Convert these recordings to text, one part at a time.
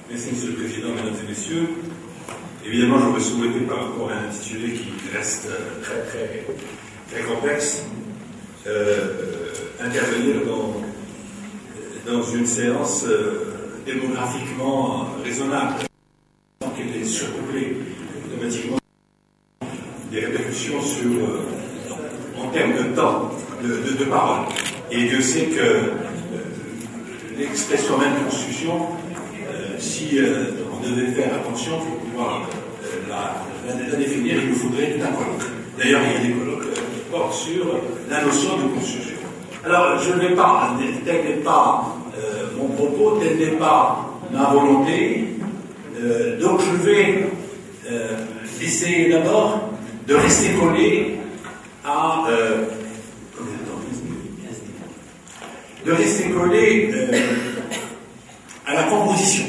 Merci, Monsieur le Président, Mesdames et Messieurs. Évidemment, j'aurais souhaité, par rapport à un intitulé qui reste très complexe, intervenir dans une séance démographiquement raisonnable, qui était surpeuplée automatiquement des répercussions en termes de temps, de parole. Et Dieu sait que l'expression même de constitution, si on devait faire attention pour pouvoir la définir, il nous faudrait tout un colloque. D'ailleurs, il y a des colloques qui portent sur la notion de constitution. Alors, je ne vais pas, tel n'est pas mon propos, tel n'est pas ma volonté, donc je vais essayer d'abord de rester collé à à la composition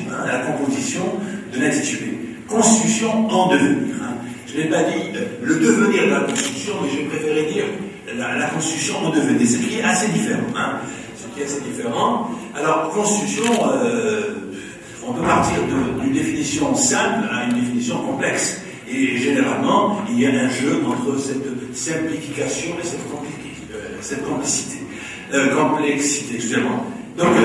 de l'intitulé. Constitution en devenir. Je n'ai pas dit le devenir de la Constitution, mais j'ai préféré dire la Constitution en devenir, ce qui est assez différent. Alors, Constitution, on peut partir d'une définition simple à une définition complexe. Et généralement, il y a un jeu entre cette simplification et cette complexité, excusez-moi. Donc,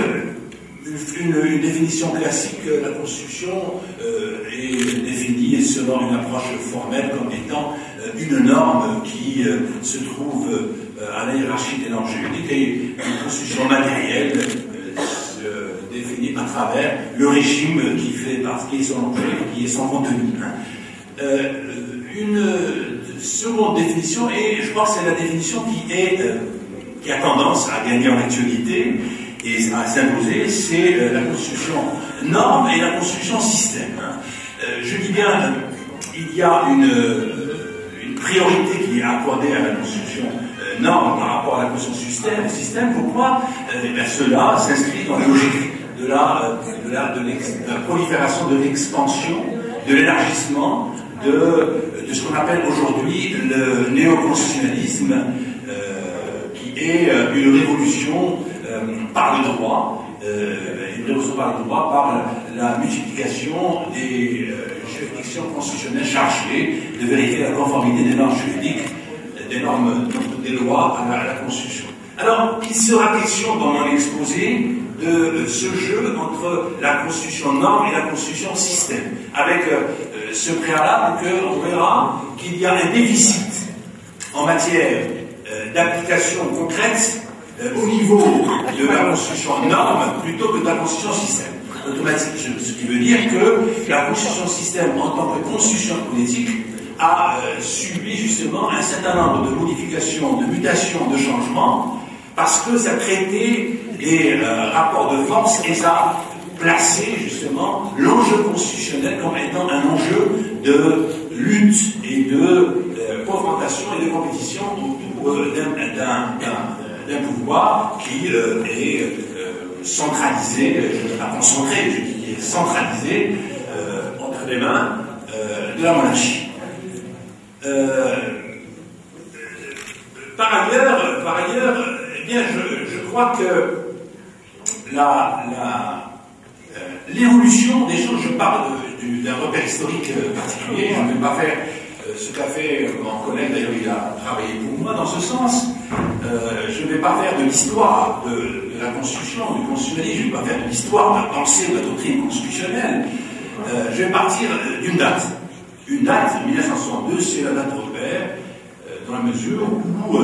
une définition classique, la Constitution est définie selon une approche formelle comme étant une norme qui se trouve à la hiérarchie des normes juridiques, et une Constitution matérielle définie à travers le régime qui fait partie de son objet, qui est son contenu. Une seconde définition, et je crois que c'est la définition qui a tendance à gagner en actualité et à s'imposer, c'est la Constitution norme et la Constitution système. Je dis bien, il y a une priorité qui est accordée à la Constitution norme par rapport à la Constitution système. Pourquoi? Cela s'inscrit dans la logique de la prolifération, de l'expansion, de l'élargissement de ce qu'on appelle aujourd'hui le néoconstitutionnalisme, qui est une révolution par le droit, par la multiplication des juridictions constitutionnelles chargées de vérifier la conformité des normes juridiques, des lois à la Constitution. Alors, il sera question dans mon exposé de ce jeu entre la Constitution norme et la Constitution système, avec ce préalable qu'on verra qu'il y a un déficit en matière d'application concrète au niveau de la Constitution norme plutôt que de la Constitution système. Automatiquement, ce qui veut dire que la Constitution système, en tant que constitution politique, a subi justement un certain nombre de modifications, de mutations, de changements, parce que ça traitait les rapports de force et ça placer justement l'enjeu constitutionnel comme étant un enjeu de lutte et de confrontation et de compétition autour d'un pouvoir qui est centralisé, je ne dis pas concentré, je dis qui est centralisé entre les mains de la monarchie. Par ailleurs, eh bien, je crois que l'évolution des choses, je parle d'un repère historique particulier, je ne vais pas faire ce qu'a fait mon collègue, d'ailleurs il a travaillé pour moi dans ce sens, je ne vais pas faire de l'histoire de la Constitution, du constitutionnalisme, je ne vais pas faire de l'histoire de la pensée de la doctrine constitutionnelle, je vais partir d'une date. Une date, 1962, c'est la date repère, dans la mesure où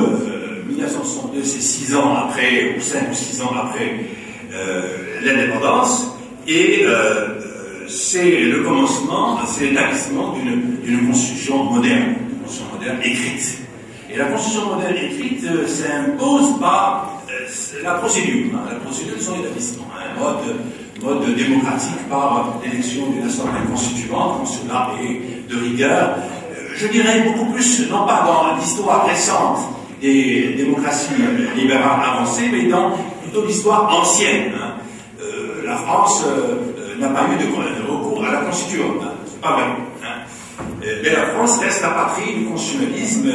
1962, c'est 6 ans après, ou 5 ou 6 ans après l'indépendance, et c'est le commencement, c'est l'établissement d'une constitution moderne, écrite. Et la constitution moderne écrite s'impose par la procédure de son établissement, un mode démocratique par l'élection d'une assemblée constituante, quand cela est de rigueur. Je dirais beaucoup plus, non pas dans l'histoire récente des démocraties libérales avancées, mais dans plutôt l'histoire ancienne. La France n'a pas eu de recours à la Constitution, c'est pas vrai. Mais la France reste la patrie du constitutionnalisme,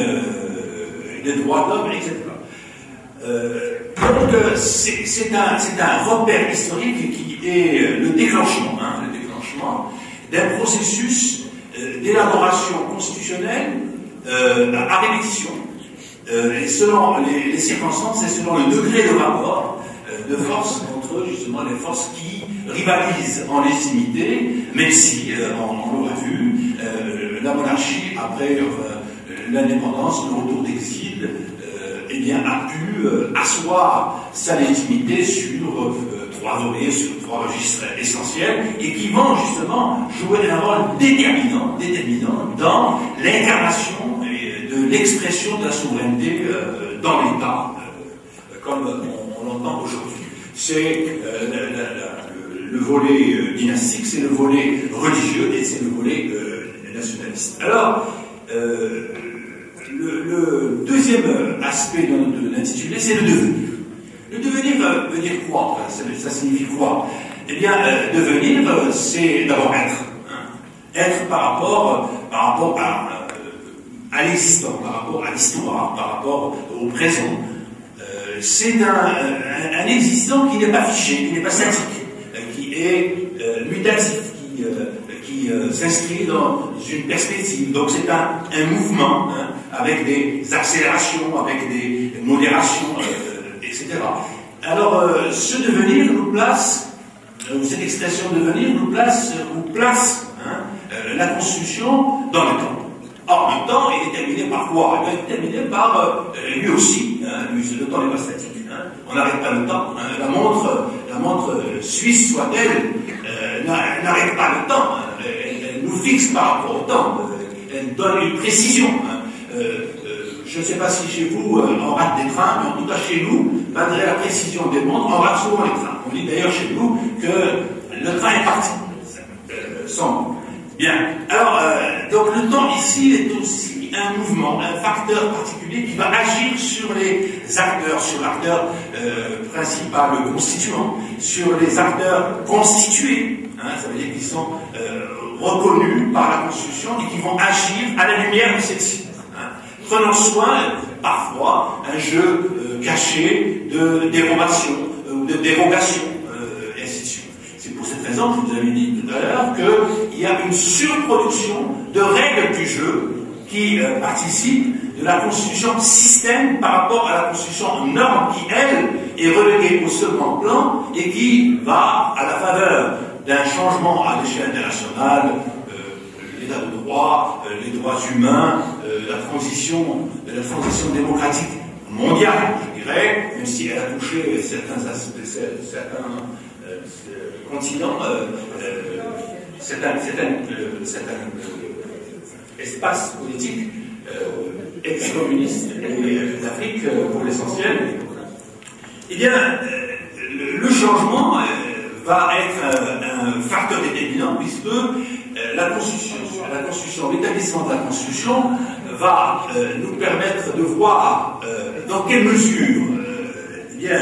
des droits de l'homme, etc. Donc c'est un repère historique qui est le déclenchement d'un processus d'élaboration constitutionnelle à répétition, et selon les circonstances et selon le degré de rapport de force entre justement les forces qui rivalisent en légitimité, même si, on l'aura vu, la monarchie, après l'indépendance, le retour d'exil, eh bien, a pu asseoir sa légitimité sur trois volets, sur trois registres essentiels, et qui vont justement jouer un rôle déterminant dans l'incarnation de l'expression de la souveraineté dans l'État, comme on l'entend aujourd'hui. C'est le volet dynastique, c'est le volet religieux et c'est le volet nationaliste. Alors, le deuxième aspect de l'intitulé, c'est le devenir. Le devenir veut dire quoi? Ça signifie quoi? Eh bien, devenir, c'est d'abord être. Hein. Être par rapport à l'existant, par rapport à l'histoire, par rapport au présent. C'est un existant qui n'est pas figé, qui n'est pas statique, qui est mutatif, qui s'inscrit dans une perspective. Donc c'est un mouvement, hein, avec des accélérations, avec des modérations, etc. Alors ce devenir nous place, cette expression devenir nous place hein, la Constitution dans le temps. Or, le temps est déterminé par quoi? Il est déterminé par lui aussi. Hein, le temps n'est pas statique. Hein, on n'arrête pas le temps. Hein, la montre suisse soit-elle, n'arrête pas le temps. Hein, elle nous fixe par rapport au temps. Elle donne une précision. Hein, je ne sais pas si chez vous on rate des trains, mais en tout cas chez nous, malgré la précision des montres, on rate souvent les trains. On dit d'ailleurs chez nous que le train est parti. Sans bien. Alors, donc le temps ici est aussi un mouvement, un facteur particulier qui va agir sur les acteurs, sur l'acteur principal, le constituant, sur les acteurs constitués, hein, ça veut dire qu'ils sont reconnus par la Constitution et qui vont agir à la lumière de celle-ci. Hein, prenant soin, parfois, un jeu caché de dérogation ou de dérogation. Pour cette raison, je vous avais dit tout à l'heure qu'il y a une surproduction de règles du jeu qui participent de la Constitution système par rapport à la Constitution norme qui, elle, est reléguée au second plan et qui va à la faveur d'un changement à l'échelle internationale, l'état de droit, les droits humains, la transition démocratique mondiale, je dirais, même si elle a touché certains aspects, certains continent, c'est un espace politique ex-communiste d'Afrique pour l'essentiel. Eh bien, le changement va être un facteur déterminant puisque la Constitution, l'établissement de la Constitution va nous permettre de voir dans quelle mesure eh bien,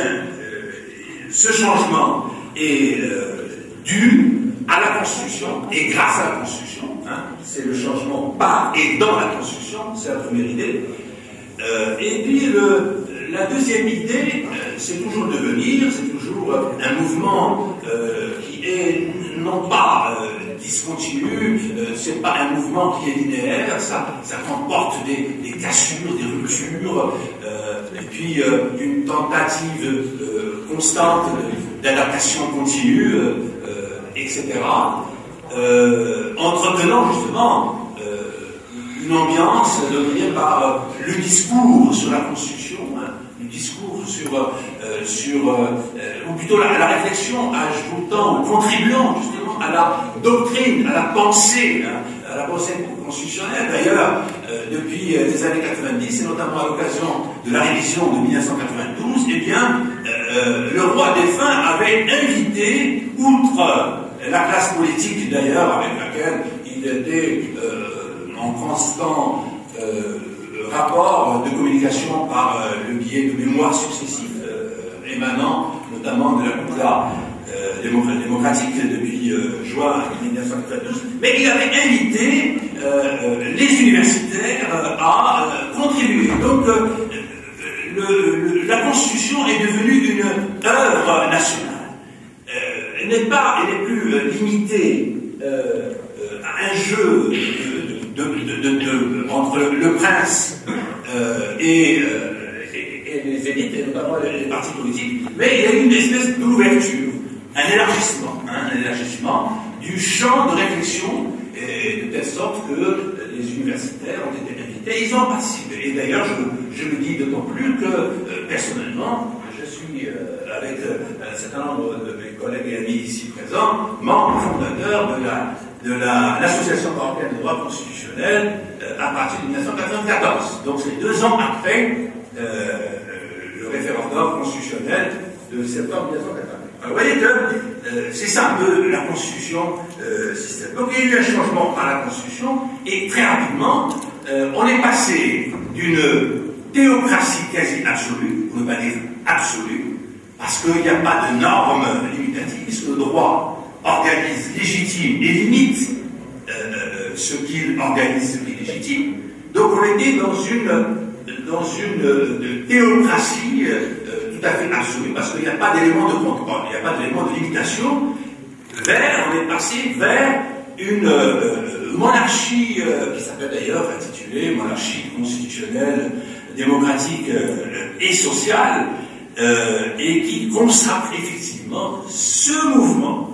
ce changement est dû à la Constitution et grâce à la Constitution. Hein, c'est le changement par et dans la Constitution, c'est la première idée. Et puis la deuxième idée, c'est toujours le devenir, c'est toujours un mouvement qui est non pas discontinu, c'est pas un mouvement qui est linéaire, ça comporte des cassures, des ruptures, et puis une tentative constante d'adaptation continue, etc. Entretenant justement une ambiance dominée par le discours sur la Constitution, hein, le discours ou plutôt la réflexion, ajoutant ou contribuant justement à la doctrine, à la pensée, hein, à la pensée constitutionnelle. D'ailleurs, depuis les années 90, et notamment à l'occasion de la révision de 1992, eh bien, le roi défunt avait invité, outre la classe politique d'ailleurs, avec laquelle il était en constant rapport de communication par le biais de mémoires successifs émanant notamment de la Coupa démocratique depuis juin 1992, mais il avait invité les universitaires à contribuer. Donc la Constitution est devenue une œuvre nationale. Elle n'est plus limitée un jeu entre le prince et les élites, et notamment les partis politiques, mais il y a eu une espèce d'ouverture, un élargissement du champ de réflexion, de telle sorte que les universitaires ont été invités, ils ont participé. Et d'ailleurs, je le dis d'autant plus que, personnellement, je suis, avec un certain nombre de mes collègues et amis ici présents, membre fondateur de l'Association marocaine de droit constitutionnel à partir de 1994. Donc c'est 2 ans après le référendum constitutionnel de septembre 1994. Alors, vous voyez que c'est ça un peu la constitution système. Donc il y a eu un changement par la constitution et très rapidement on est passé d'une théocratie quasi absolue, pour ne pas dire absolue, parce qu'il n'y a pas de normes limitatives, puisque le droit organise, légitime et limite ce qu'il organise, ce qui est légitime. Donc on était dans une théocratie tout à fait absolue, parce qu'il n'y a pas d'élément de contrôle, il n'y a pas d'élément de limitation. On est passé vers une monarchie qui s'appelle d'ailleurs intitulée monarchie constitutionnelle, démocratique et sociale, et qui consacre effectivement ce mouvement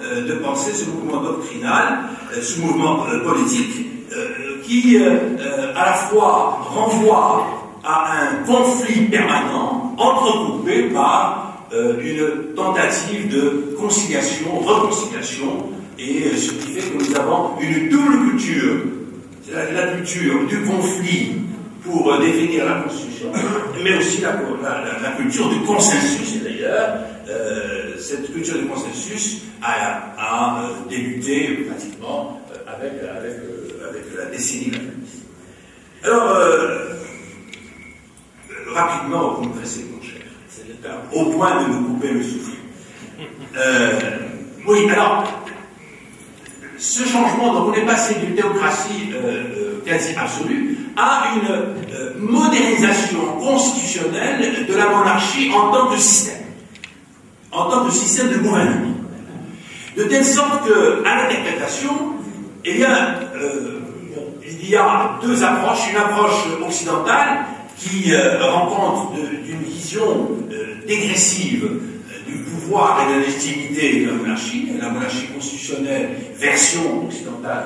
de pensée, ce mouvement doctrinal, ce mouvement politique qui à la fois renvoie à un conflit permanent entrecoupé par une tentative de conciliation, réconciliation, et ce qui fait que nous avons une double culture, c'est la culture du conflit pour définir la Constitution, mais aussi la culture du consensus. Et d'ailleurs, cette culture du consensus a débuté pratiquement avec la décennie la. Alors, rapidement, vous me pressez, mon cher, c'est au point de me couper le souffle. Oui, alors, ce changement, donc on est passé d'une théocratie quasi absolue à une modernisation constitutionnelle de la monarchie en tant que système de gouvernement. De telle sorte qu'à l'interprétation, il y a 2 approches. Une approche occidentale qui rend compte d'une vision dégressive du pouvoir et de la légitimité de la monarchie constitutionnelle, version occidentale.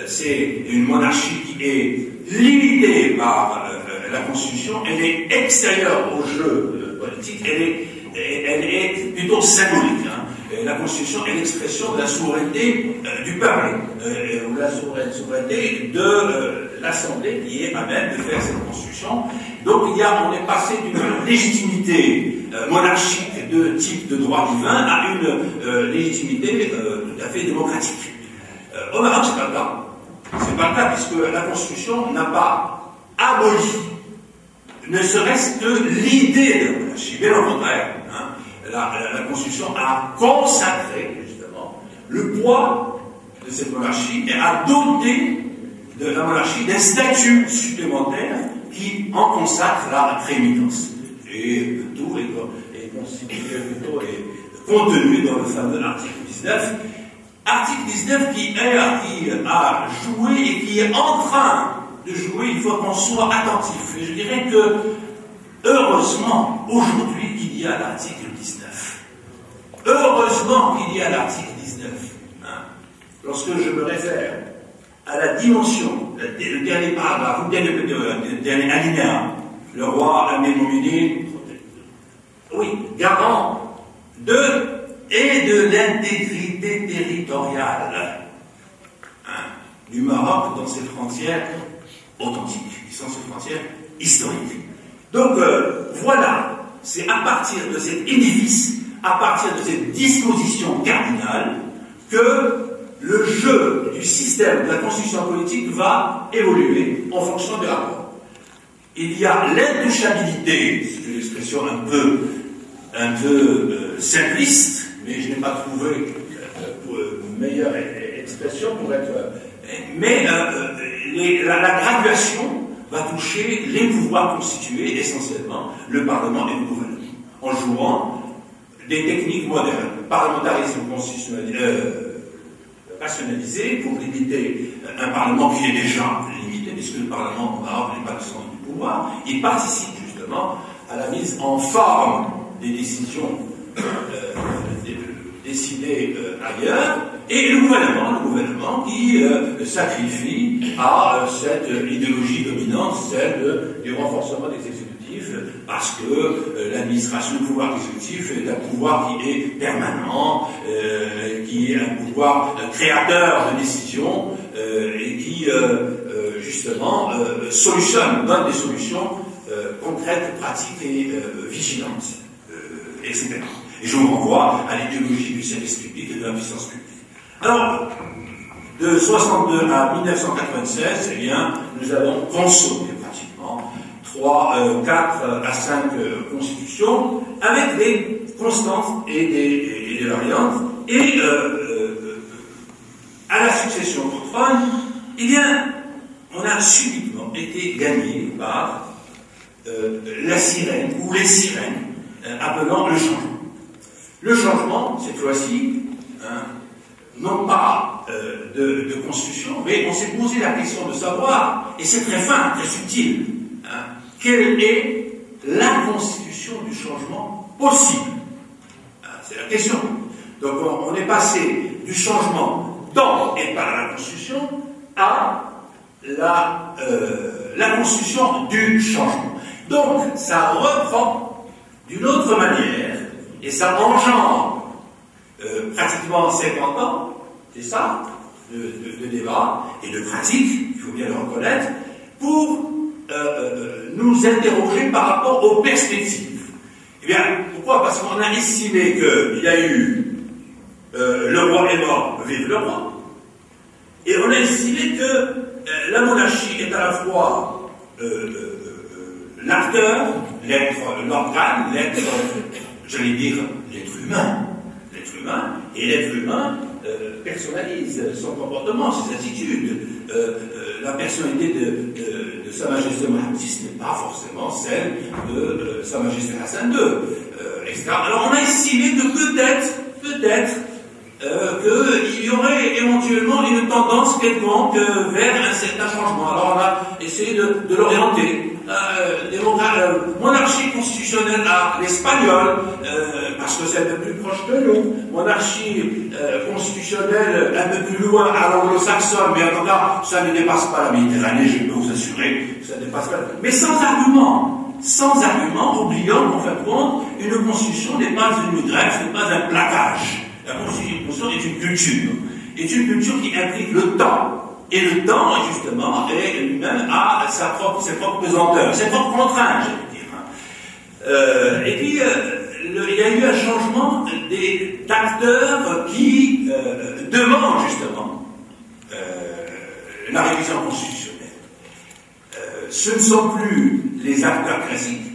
C'est une monarchie qui est limitée par la Constitution, elle est extérieure au jeu politique, elle est plutôt symbolique. La Constitution est l'expression de la souveraineté du peuple, ou la souveraineté de l'Assemblée qui est à même de faire cette Constitution. Donc on est passé d'une légitimité monarchique de type de droit divin à une légitimité tout à fait démocratique. Au Maroc, c'est pas le cas. C'est pas le cas puisque la Constitution n'a pas aboli, ne serait-ce que l'idée de la monarchie. Bien au contraire, la Constitution a consacré justement le poids de cette monarchie et a doté de la monarchie d'un statut supplémentaire qui en consacre la prééminence. Et tout est constitué, plutôt est contenu dans le fameux article 19. Article 19 qui a joué et qui est en train de jouer, il faut qu'on soit attentif. Et je dirais que, heureusement, aujourd'hui, il y a l'article 19. Heureusement qu'il y a l'article 19. Lorsque je me réfère à la dimension, le dernier paragraphe, le dernier alinéa, le roi Amir Moumini, oui, garant de l'intégrité territoriale du Maroc dans ses frontières authentiques, qui sont ses frontières historiques. Donc voilà, c'est à partir de cet édifice, à partir de cette disposition cardinale, que le jeu du système de la constitution politique va évoluer en fonction des rapports. Il y a l'intouchabilité, c'est une expression un peu simpliste, mais je n'ai pas trouvé une meilleure expression pour être. Mais la graduation va toucher les pouvoirs constitués, essentiellement le Parlement et le gouvernement, en jouant des techniques modernes, parlementarisme constitutionnel, rationaliser pour limiter un Parlement qui est déjà limité, puisque le Parlement marocain n'est pas le centre du pouvoir. Il participe justement à la mise en forme des décisions décidées ailleurs, et le gouvernement qui sacrifie à cette idéologie dominante, celle du renforcement des exécutifs, parce que l'administration, le pouvoir exécutif est un pouvoir qui est permanent, qui est un pouvoir créateur de décisions et qui justement donne des solutions concrètes, pratiques et vigilantes, etc. Et je vous renvoie à l'idéologie du service public et de la puissance publique. Alors, de 62 à 1996, eh bien, nous avons consommé pratiquement 4 à 5 constitutions, avec des constantes et des variantes. Et à la succession Orphan, eh bien, on a subitement été gagné par la sirène, ou les sirènes, appelant le changement. Le changement, cette fois-ci, non pas de constitution, mais on s'est posé la question de savoir, et c'est très fin, très subtil, quelle est la constitution du changement possible. C'est la question. Donc on est passé du changement dans et par la constitution à la constitution du changement. Donc ça reprend d'une autre manière, et ça engendre pratiquement 50 ans, c'est ça, de débat et de pratique, il faut bien le reconnaître, pour nous interroger par rapport aux perspectives. Eh bien, pourquoi? Parce qu'on a estimé qu'il y a eu le roi est mort, vive le roi, et on a estimé que la monarchie est à la fois l'acteur, l'organe, j'allais dire l'être humain. Et l'être humain personnalise son comportement, ses attitudes. La personnalité de Sa Majesté Mohammed VI n'est pas forcément celle de Sa Majesté Hassan II, etc. Alors on a estimé que peut-être qu'il y aurait éventuellement une tendance quelconque vers un certain changement. Alors on a essayé de l'orienter. Monarchie constitutionnelle à l'espagnol, parce que c'est un peu plus proche de nous. Monarchie constitutionnelle un peu plus loin à l'anglo-saxonne, mais en tout cas, ça ne dépasse pas la Méditerranée, je peux vous assurer, ça ne dépasse pas. Mais sans argument, oubliant qu'en fin de compte, une constitution n'est pas une greffe, n'est pas un plaquage. La constitution est une culture qui implique le temps. Et le temps, justement, lui-même a ses propres pesanteurs, ses propres contraintes, je veux dire. Et puis, il y a eu un changement d'acteurs qui demandent, justement, la révision constitutionnelle. Ce ne sont plus les acteurs classiques,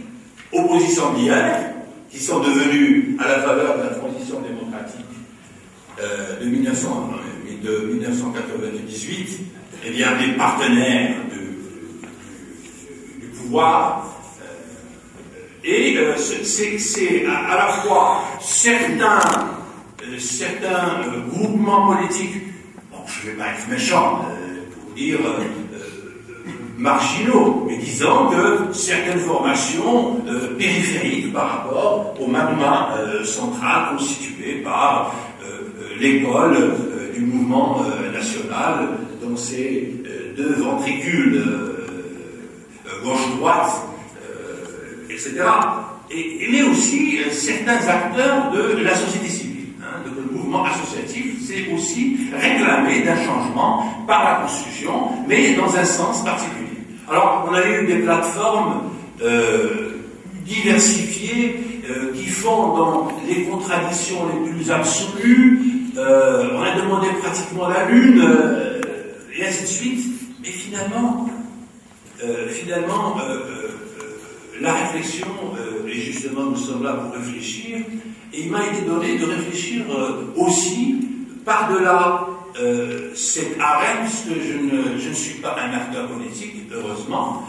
opposition d'hier, qui sont devenus, à la faveur de la transition démocratique de 1998, eh bien, des partenaires du pouvoir, et c'est à la fois certains groupements politiques, bon, je ne vais pas être méchant pour dire marginaux, mais disons que certaines formations périphériques par rapport au magma central constitué par l'école du mouvement national dans ses 2 ventricules gauche-droite, etc. Mais aussi certains acteurs de la société civile, le mouvement associatif s'est aussi réclamé d'un changement par la Constitution, mais dans un sens particulier. Alors, on a eu des plateformes diversifiées qui font dans les contradictions les plus absolues. On a demandé pratiquement la Lune, et ainsi de suite. Mais finalement, la réflexion, et justement nous sommes là pour réfléchir, et il m'a été donné de réfléchir aussi par-delà cette arène, puisque je ne suis pas un acteur politique, heureusement.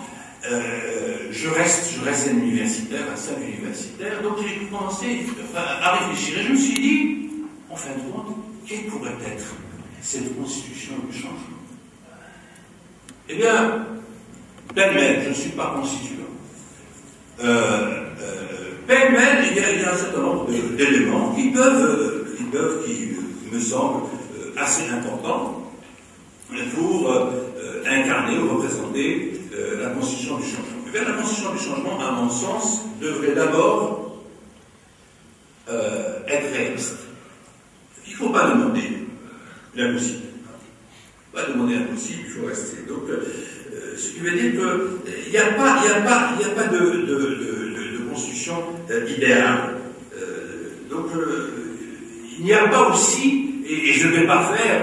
Je reste un universitaire, un simple universitaire, donc j'ai commencé à réfléchir, et je me suis dit, en fin de compte, quelle pourrait être cette constitution du changement? Eh bien, pêle-mêle, je ne suis pas constituant. Pêle-mêle, il y a un certain nombre d'éléments qui me semblent assez importants pour incarner ou représenter la constitution du changement. Eh bien, la constitution du changement, à mon sens, devrait d'abord être réaliste. Il ne faut pas demander l'impossible. Il ne faut pas demander l'impossible, il faut rester. Donc, ce qui veut dire qu'il n'y a pas de constitution idéale. Donc, il n'y a pas aussi, et je ne vais pas faire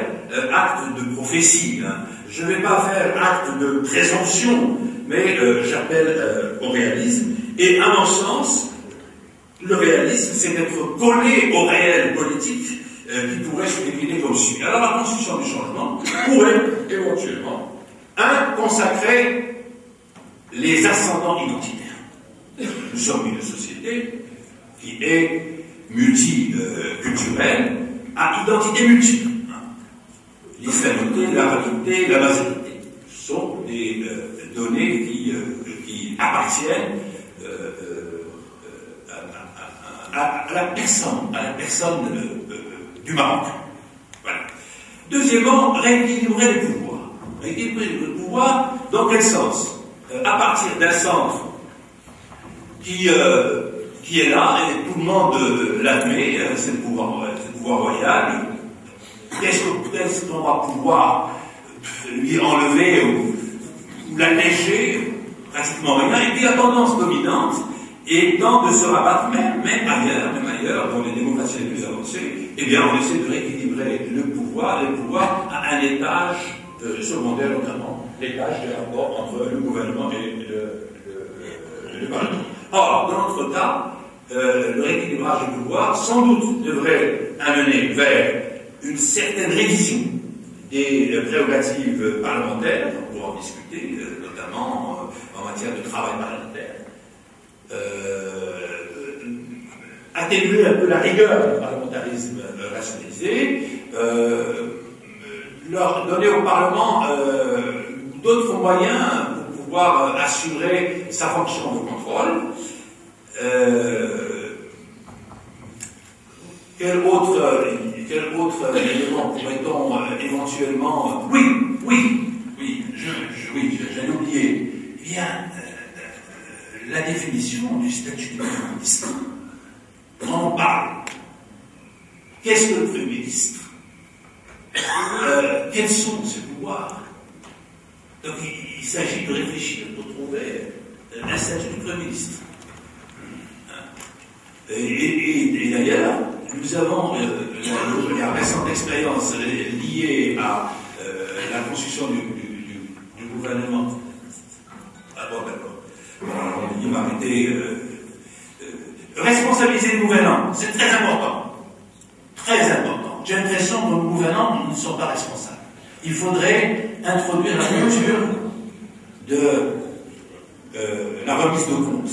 acte de prophétie, hein, je ne vais pas faire acte de présomption, mais j'appelle au réalisme. Et à mon sens, le réalisme, c'est d'être collé au réel politique qui pourrait se décliner comme suit. Alors la constitution du changement pourrait éventuellement consacrer les ascendants identitaires. Nous sommes une société qui est multiculturelle à identité multiple. L'islamité, l'arabité, la basalité sont des données qui appartiennent à la personne du Maroc. Voilà. Deuxièmement, rééquilibrer les pouvoirs. Rééquilibrer les pouvoirs, dans quel sens? À partir d'un centre qui est là, et tout le monde l'admet, c'est le pouvoir royal. Qu'est-ce qu'on va pouvoir lui enlever ou l'alléger? Pratiquement rien. Et puis la tendance dominante étant de se rabattre même ailleurs, dans les démocraties les plus avancées, eh bien on essaie de rééquilibrer les pouvoirs à un étage secondaire, notamment l'étage des rapports entre le gouvernement et le Parlement. Or, dans notre cas, le rééquilibrage des pouvoirs, sans doute, devrait amener vers une certaine révision des prérogatives parlementaires, on pourra en discuter, notamment en matière de travail parlementaire, atténuer un peu la rigueur du parlementarisme rationalisé, leur donner au Parlement d'autres moyens pour pouvoir assurer sa fonction de contrôle. Quel autre élément pourrait-on éventuellement... Oui, j'allais oublier. Eh bien, la définition du statut du Premier ministre. On en parle. Qu'est-ce que le Premier ministre? Quels sont ses pouvoirs? Donc il s'agit de réfléchir, de trouver un statut du Premier ministre. Et d'ailleurs, nous avons la récente expérience liée à la construction du gouvernement. Ah bon, d'accord. Il m'a arrêté. Responsabiliser les gouvernants, c'est très important. Très important. J'ai l'impression que nos gouvernants ne sont pas responsables. Il faudrait introduire la culture de la remise de compte.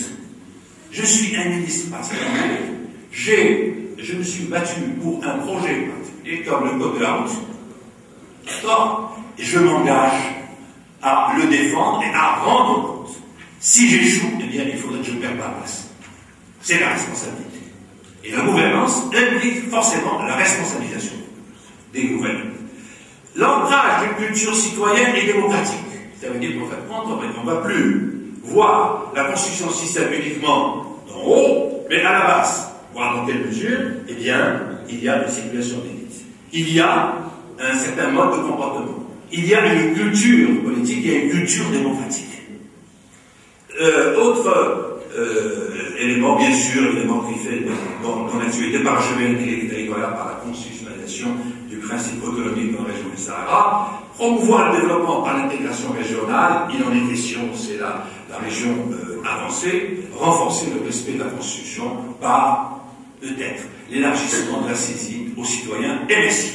Je suis un ministre particulier. Je me suis battu pour un projet particulier, comme le code de la route. D'accord? Et je m'engage à le défendre et à rendre compte. Si j'échoue, eh bien, il faudrait que je perde ma place. C'est la responsabilité. Et la gouvernance implique forcément la responsabilisation des gouvernants. L'ancrage d'une culture citoyenne et démocratique. Ça veut dire qu'en fait, on ne va plus voir la construction du système uniquement d'en haut, mais à la base. Voir dans quelle mesure, eh bien, il y a une circulation d'élite. Il y a un certain mode de comportement. Il y a une culture politique, il y a une culture démocratique. Autre élément, bien sûr, élément qui fait dans l'actualité parachevée territoriale par la constitutionnalisation du principe autonomique dans la région du Sahara, promouvoir le développement par l'intégration régionale, il en est question, c'est la région avancée, renforcer le respect de la Constitution par peut-être l'élargissement de la saisie aux citoyens. Et merci.